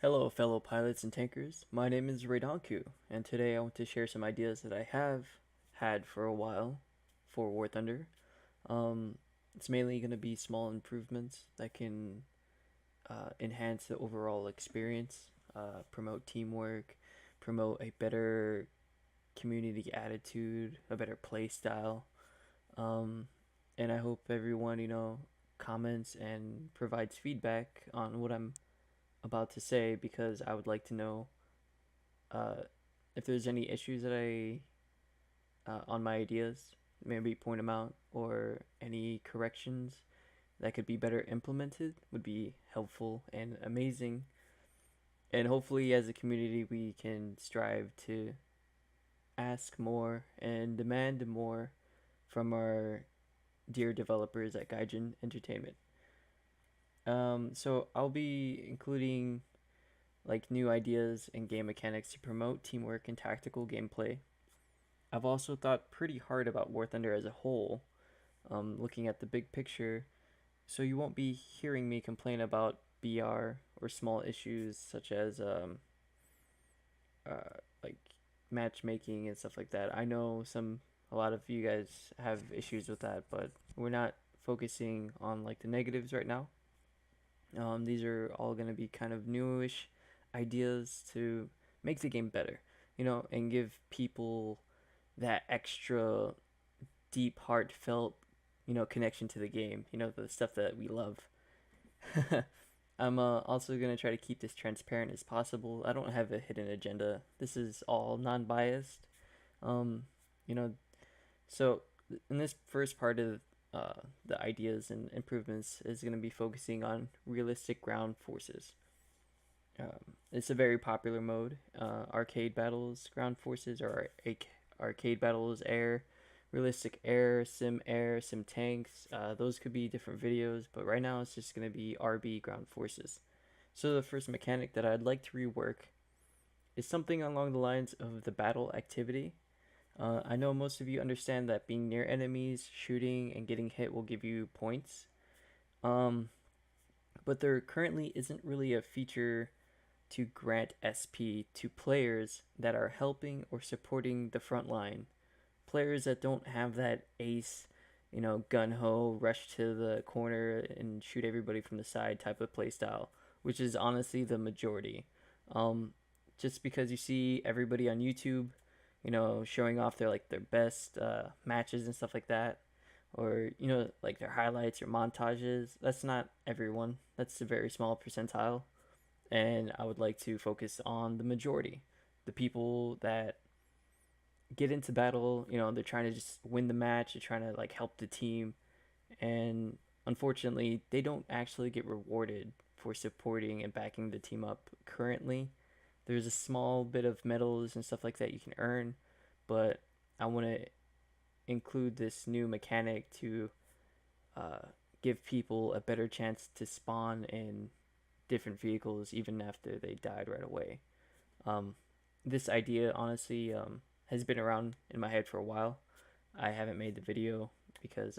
Hello, fellow pilots and tankers. My name is Raydonku, and today I want to share some ideas that I have had for a while for War Thunder. Um, it's mainly going to be small improvements that can enhance the overall experience, promote teamwork, promote a better community attitude, a better play style. Um, and I hope everyone, comments and provides feedback on what I'm about to say because I would like to know uh, if there's any issues that I on my ideas, maybe point them out, or any corrections that could be better implemented would be helpful and amazing. And hopefully, as a community, we can strive to ask more and demand more from our dear developers at Gaijin Entertainment. So I'll be including like new ideas and game mechanics to promote teamwork and tactical gameplay. I've also thought pretty hard about War Thunder as a whole, looking at the big picture, so you won't be hearing me complain about BR or small issues such as like matchmaking and stuff like that. I know a lot of you guys have issues with that, but we're not focusing on like the negatives right now. These are all going to be kind of newish ideas to make the game better, and give people that extra deep, heartfelt, connection to the game. The stuff that we love. I'm also gonna try to keep this transparent as possible. I don't have a hidden agenda. This is all non-biased. Um, you know, so in this first part of the ideas and improvements is gonna be focusing on realistic ground forces. It's a very popular mode. Arcade battles, ground forces, or arcade battles, air, sim tanks. Those could be different videos, but right now it's just going to be RB ground forces. So the first mechanic that I'd like to rework is something along the lines of the battle activity. I know most of you understand that being near enemies, shooting, and getting hit will give you points. Um, but there currently isn't really a feature to grant SP to players that are helping or supporting the front line. Players that don't have that ace, gun ho, rush to the corner and shoot everybody from the side type of playstyle, which is honestly the majority. Um, just because you see everybody on YouTube, showing off their best matches and stuff like that, or like their highlights or montages. That's not everyone. That's a very small percentile, and I would like to focus on the majority, the people that get into battle. They're trying to just win the match. They're trying to like help the team, and unfortunately, they don't actually get rewarded for supporting and backing the team up. Currently, there's a small bit of medals and stuff like that you can earn, but I want to include this new mechanic to uh, give people a better chance to spawn in different vehicles even after they died right away. Um, this idea honestly has been around in my head for a while. I haven't made the video because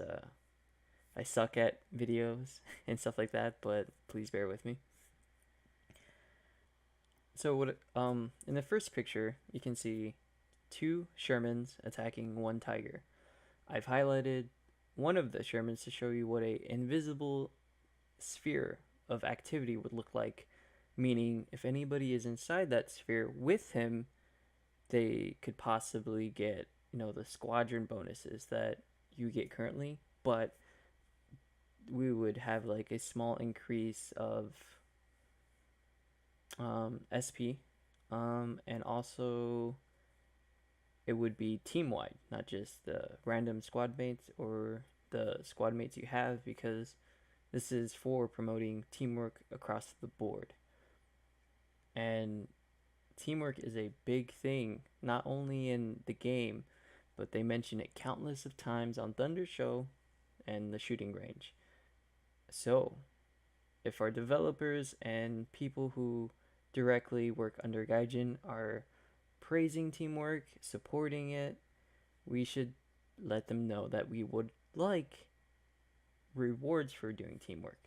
I suck at videos and stuff like that, but please bear with me. So what in the first picture you can see two Shermans attacking one Tiger. I've highlighted one of the Shermans to show you what a invisible sphere of activity would look like, meaning if anybody is inside that sphere with him, they could possibly get, the squadron bonuses that you get currently, but we would have like a small increase of SP, and also it would be team wide, not just the random squad mates or the squad mates you have, because this is for promoting teamwork across the board. And teamwork is a big thing, not only in the game, but they mention it countless of times on Thunder Show and the shooting range. So, if our developers and people who directly work under Gaijin are praising teamwork, supporting it, we should let them know that we would like rewards for doing teamwork.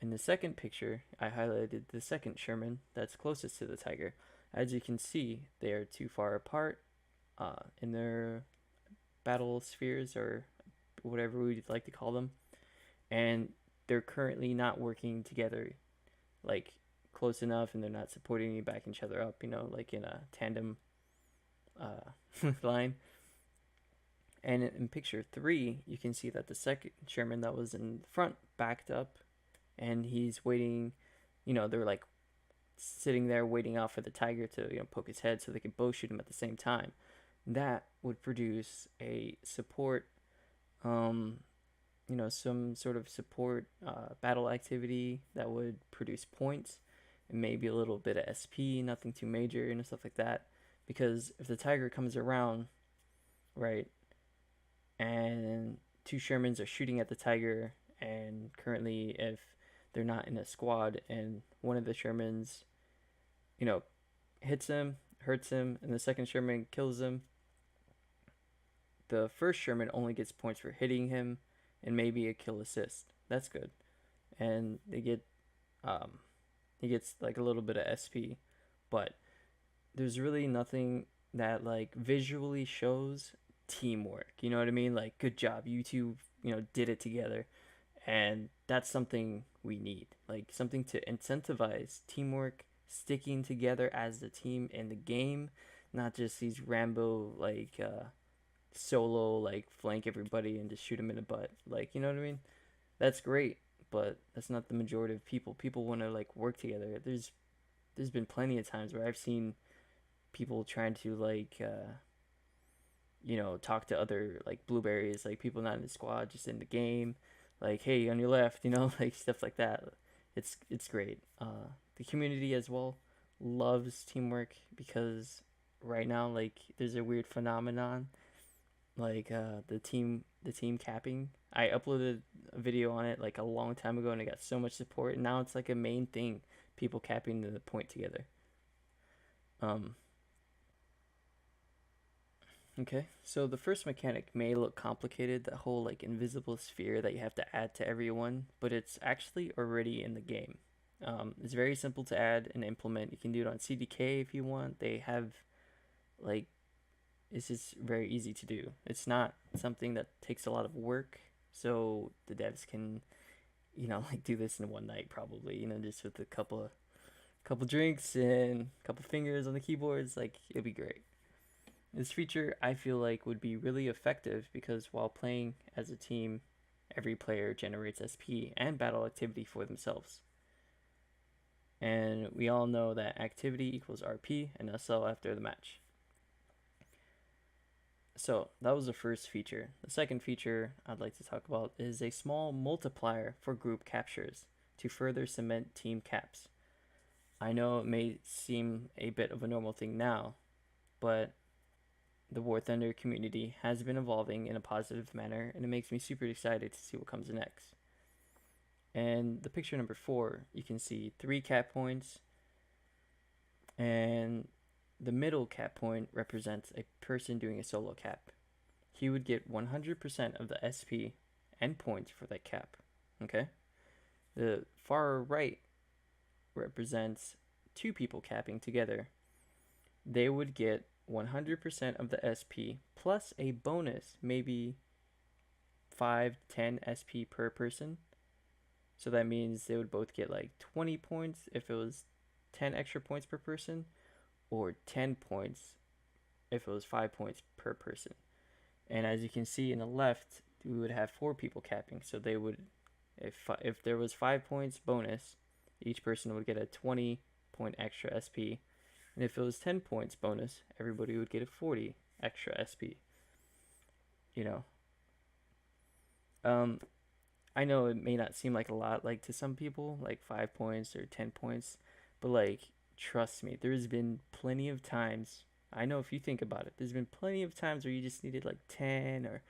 In the second picture, I highlighted the second Sherman that's closest to the tiger. As you can see, they are too far apart in their battle spheres, or whatever we'd like to call them, and they're currently not working together like close enough, and they're not supporting backing each other up, like in a tandem line. And in picture 3, you can see that the second Sherman that was in front backed up, and he's waiting. They're like sitting there waiting out for the tiger to poke his head so they can both shoot him at the same time. That would produce a support, some sort of support battle activity that would produce points and maybe a little bit of SP, nothing too major, stuff like that. Because if the tiger comes around, right, and 2 Shermans are shooting at the tiger, and currently if they're not in a squad and one of the Shermans, hits him, hurts him, and the second Sherman kills him, the first Sherman only gets points for hitting him and maybe a kill assist. That's good. And he gets like a little bit of SP, but there's really nothing that like visually shows teamwork. You know what I mean? Like, good job, you two, did it together. And that's something we need. Like, something to incentivize teamwork, sticking together as a team in the game, not just these Rambo like solo like flank everybody and just shoot them in the butt. Like, you know what I mean? That's great, but that's not the majority of people. People want to like work together. There's been plenty of times where I've seen people trying to like talk to other like blueberries, like people not in the squad, just in the game, like, hey, on your left, like stuff like that. It's great. The community as well loves teamwork, because right now, like, there's a weird phenomenon, like the team capping. I uploaded a video on it like a long time ago, and it got so much support, and now it's like a main thing, people capping the point together. um Okay, so the first mechanic may look complicated, that whole like invisible sphere that you have to add to everyone, but it's actually already in the game. It's very simple to add and implement. You can do it on CDK if you want. They have like, it's just very easy to do. It's not something that takes a lot of work, so the devs can, like do this in one night probably. Just with a couple drinks and a couple fingers on the keyboards, like it'll be great. This feature, I feel like, would be really effective because while playing as a team, every player generates SP and battle activity for themselves. And we all know that activity equals RP and SL after the match. So that was the first feature. The second feature I'd like to talk about is a small multiplier for group captures to further cement team caps. I know it may seem a bit of a normal thing now, but the War Thunder community has been evolving in a positive manner, and it makes me super excited to see what comes next. And the picture number 4, you can see 3 cap points, and the middle cap point represents a person doing a solo cap. He would get 100% of the SP and points for that cap. Okay? The far right represents 2 people capping together. They would get 100% of the SP plus a bonus, maybe 5-10 SP per person. So that means they would both get like 20 points if it was 10 extra points per person, or 10 points if it was 5 points per person. And as you can see in the left, we would have 4 people capping. So they would, if there was 5 points bonus, each person would get a 20 point extra SP. And if it was 10 points bonus, everybody would get a 40 extra SP. I know it may not seem like a lot, like to some people, like 5 points or 10 points, but like, trust me, there's been plenty of times. I know if you think about it, there's been plenty of times where you just needed like 10 or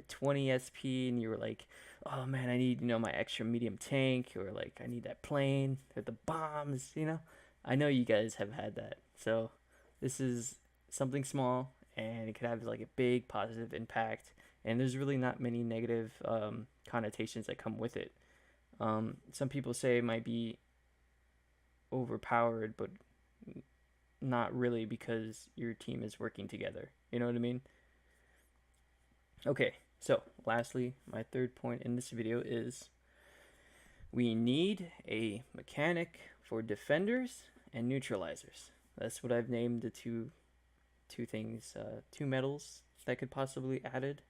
20 SP, and you were like, oh man, I need, my extra medium tank, or like, I need that plane or the bombs, I know you guys have had that. So this is something small, and it could have like a big positive impact, and there's really not many negative connotations that come with it. Some people say it might be overpowered, but not really because your team is working together. You know what I mean? Okay, so lastly, my third point in this video is we need a mechanic for defenders and neutralizers. That's what I've named the two things, two medals that could possibly added.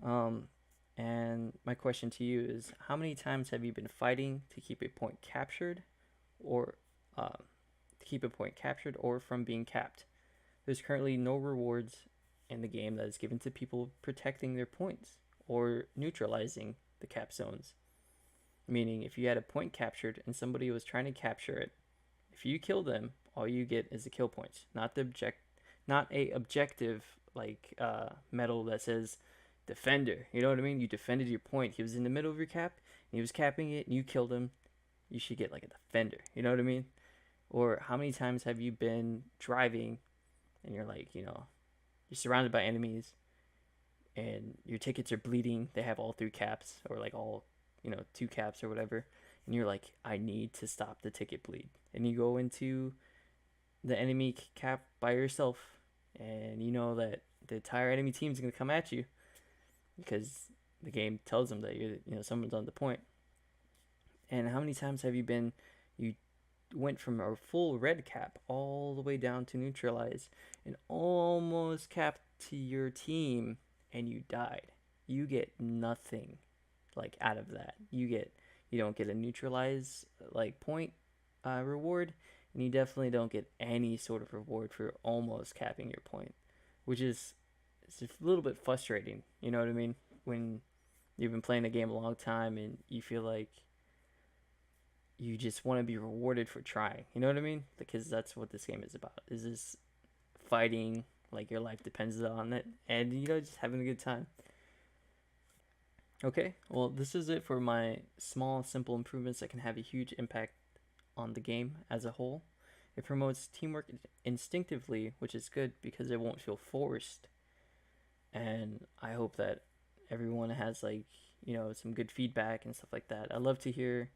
And my question to you is, how many times have you been fighting to keep a point captured, or from being capped? There's currently no rewards in the game that is given to people protecting their points or neutralizing the cap zones. Meaning, if you had a point captured and somebody was trying to capture it, if you kill them, all you get is the kill points, not a objective like medal that says defender. You know what I mean? You defended your point. He was in the middle of your cap, and he was capping it, and you killed him. You should get like a defender. You know what I mean? Or how many times have you been driving, and you're like, you're surrounded by enemies, and your tickets are bleeding. They have all 3 caps, or like all, 2 caps or whatever. And you're like, I need to stop the ticket bleed. And you go into the enemy cap by yourself, and you know that the entire enemy team is going to come at you because the game tells them that someone's on the point. And how many times have you went from a full red cap all the way down to neutralize and almost capped to your team, and you died? You get nothing like out of that. You don't get a neutralize like point reward, and you definitely don't get any sort of reward for almost capping your point, which is it's a little bit frustrating. You know what I mean? When you've been playing a game a long time and you feel like you just want to be rewarded for trying. You know what I mean? Because that's what this game is about. Is this fighting like your life depends on it, and just having a good time. Okay, well, this is it for my small, simple improvements that can have a huge impact on the game as a whole. It promotes teamwork instinctively, which is good because it won't feel forced. And I hope that everyone has some good feedback and stuff like that. I'd love to hear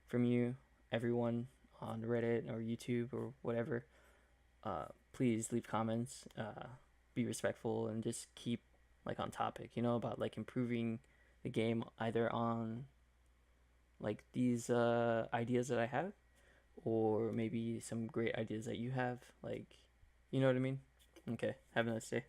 from you, everyone on Reddit or YouTube or whatever. Please leave comments, be respectful, and just keep on topic, about improving the game, either on these ideas that I have, or maybe some great ideas that you have, you know what I mean? Okay, have a nice day.